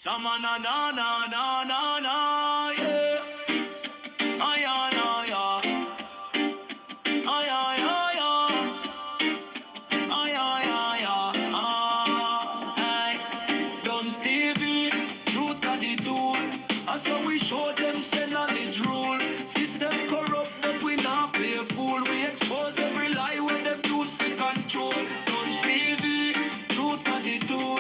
Sama na na na na na na, yeah. Ay, ay, ay, ay. Ay, ay, ay, ay. Ay, ay, ay, ay. Ay. Dunce TV, truth of the tool. And so we show them say knowledge rule. System corrupt, but we not play a fool. We expose every lie when them use the control. Dunce TV, truth of the tool.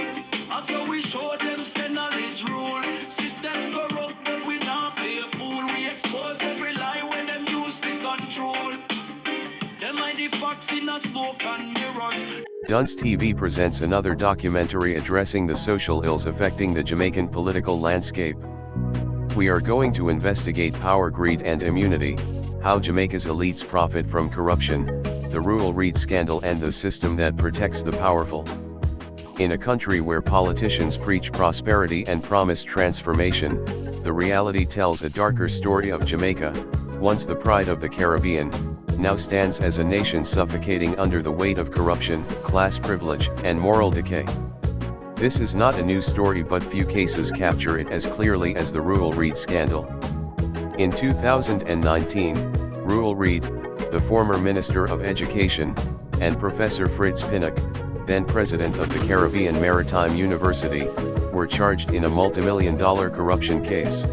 And so we show them say knowledge rule. System corrupt, but we not play a fool. We expose every lie when them use the control. Them are the facts in a smoke and mirrors. Dunce TV presents another documentary addressing the social ills affecting the Jamaican political landscape. We are going to investigate power, greed and immunity, how Jamaica's elites profit from corruption, the Ruel Reid scandal and the system that protects the powerful. In a country where politicians preach prosperity and promise transformation, the reality tells a darker story of Jamaica, once the pride of the Caribbean, now stands as a nation suffocating under the weight of corruption, class privilege, and moral decay. This is not a new story, but few cases capture it as clearly as the Ruel Reid scandal. In 2019, Ruel Reid, the former Minister of Education, and Professor Fritz Pinnock, then president of the Caribbean Maritime University, were charged in a multimillion-dollar corruption case.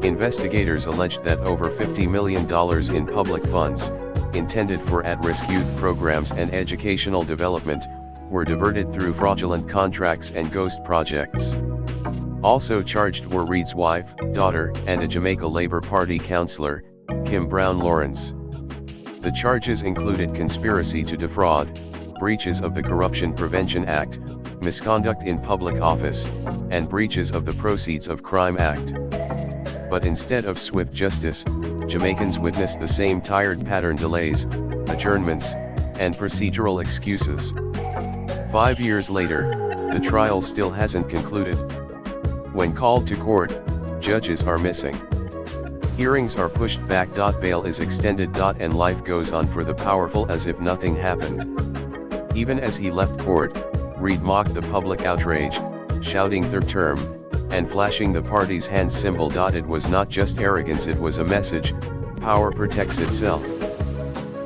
Investigators alleged that over $50 million in public funds, intended for at-risk youth programs and educational development, were diverted through fraudulent contracts and ghost projects. Also charged were Reid's wife, daughter, and a Jamaica Labour Party councillor, Kim Brown Lawrence. The charges included conspiracy to defraud, breaches of the Corruption Prevention Act, misconduct in public office, and breaches of the Proceeds of Crime Act. But instead of swift justice, Jamaicans witnessed the same tired pattern: delays, adjournments, and procedural excuses. 5 years later, the trial still hasn't concluded. When called to court, judges are missing. Hearings are pushed back. Bail is extended. And life goes on for the powerful as if nothing happened. Even as he left court, Reid mocked the public outrage, shouting "third term," and flashing the party's hand symbol. It was not just arrogance, it was a message: power protects itself.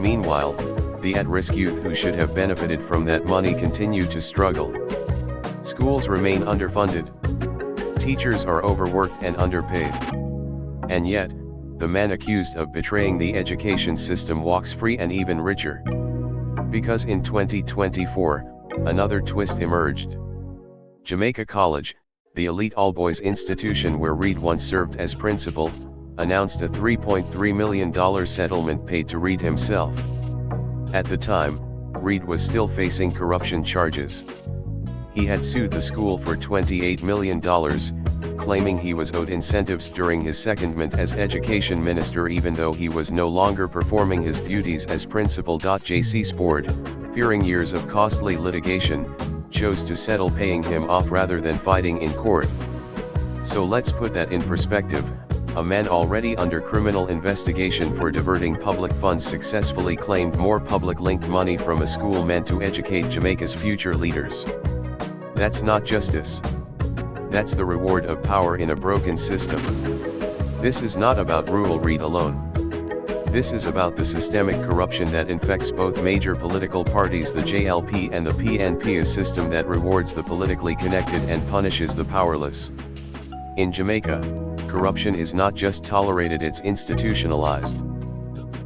Meanwhile, the at-risk youth who should have benefited from that money continue to struggle. Schools remain underfunded. Teachers are overworked and underpaid. And yet, the man accused of betraying the education system walks free and even richer. Because in 2024, another twist emerged. Jamaica College, the elite all-boys institution where Reid once served as principal, announced a $3.3 million settlement paid to Reid himself. At the time, Reid was still facing corruption charges. He had sued the school for $28 million, claiming he was owed incentives during his secondment as Education Minister even though he was no longer performing his duties as principal. JC's board, fearing years of costly litigation, chose to settle, paying him off rather than fighting in court. So let's put that in perspective. A man already under criminal investigation for diverting public funds successfully claimed more public-linked money from a school meant to educate Jamaica's future leaders. That's not justice. That's the reward of power in a broken system. This is not about Ruel Reid alone. This is about the systemic corruption that infects both major political parties, the JLP and the PNP, a system that rewards the politically connected and punishes the powerless. In Jamaica, corruption is not just tolerated, it's institutionalized.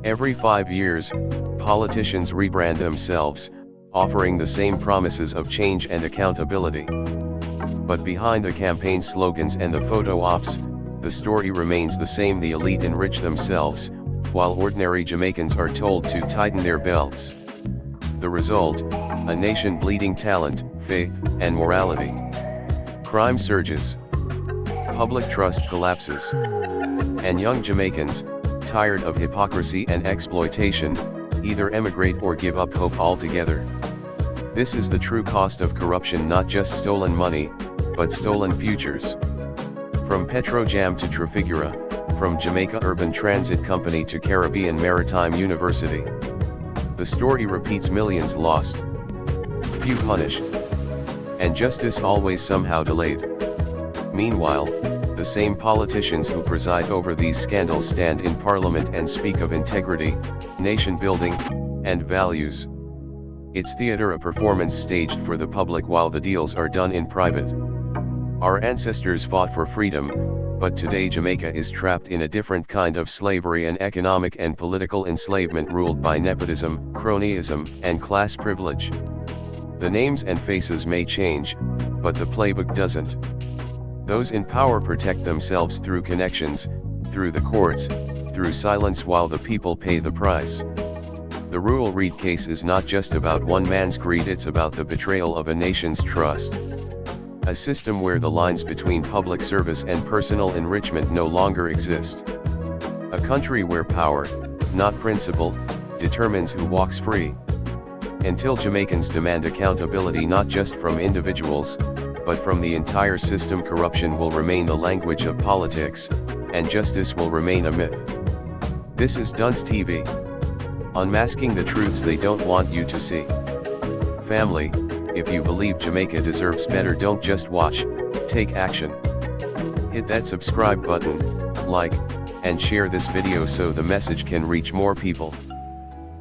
Every 5 years, politicians rebrand themselves, offering the same promises of change and accountability. But behind the campaign slogans and the photo ops, the story remains the same: the elite enrich themselves, while ordinary Jamaicans are told to tighten their belts. The result: a nation bleeding talent, faith, and morality. Crime surges. Public trust collapses. And young Jamaicans, tired of hypocrisy and exploitation, either emigrate or give up hope altogether. This is the true cost of corruption: not just stolen money, but stolen futures. From Petrojam to Trafigura, from Jamaica Urban Transit Company to Caribbean Maritime University. The story repeats: millions lost, few punished, and justice always somehow delayed. Meanwhile, the same politicians who preside over these scandals stand in parliament and speak of integrity, nation building, and values. It's theater, a performance staged for the public while the deals are done in private. Our ancestors fought for freedom, but today Jamaica is trapped in a different kind of slavery and economic and political enslavement ruled by nepotism, cronyism, and class privilege. The names and faces may change, but the playbook doesn't. Those in power protect themselves through connections, through the courts, through silence, while the people pay the price. The Ruel Reid case is not just about one man's greed, it's about the betrayal of a nation's trust. A system where the lines between public service and personal enrichment no longer exist. A country where power, not principle, determines who walks free. Until Jamaicans demand accountability not just from individuals, but from the entire system, corruption will remain the language of politics, and justice will remain a myth. This is Dunce TV. Unmasking the truths they don't want you to see. Family, if you believe Jamaica deserves better, don't just watch, take action. Hit that subscribe button, like, and share this video so the message can reach more people.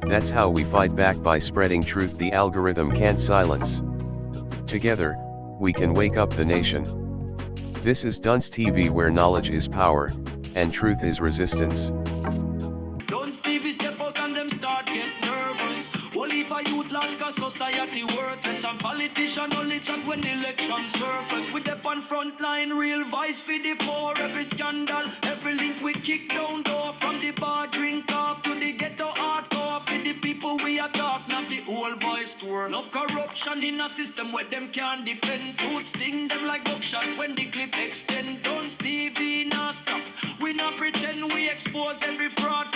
That's how we fight back, by spreading truth the algorithm can't silence. Together, we can wake up the nation. This is Dunce TV, where knowledge is power, and truth is resistance. Dunce TV step out and them start get nervous. Only for youth lost cause society worthless. And politician only chat when elections surface. With the on front line, real voice for the poor. Every scandal, every link we kick down door. From the bar drink off to the ghetto hardcore. For the people we attack, not the old boys tour. Enough corruption in a system where them can't defend. Truth sting them like buckshot when the clip extend. Dunce TV not stop. We not pretend, we expose every fraud.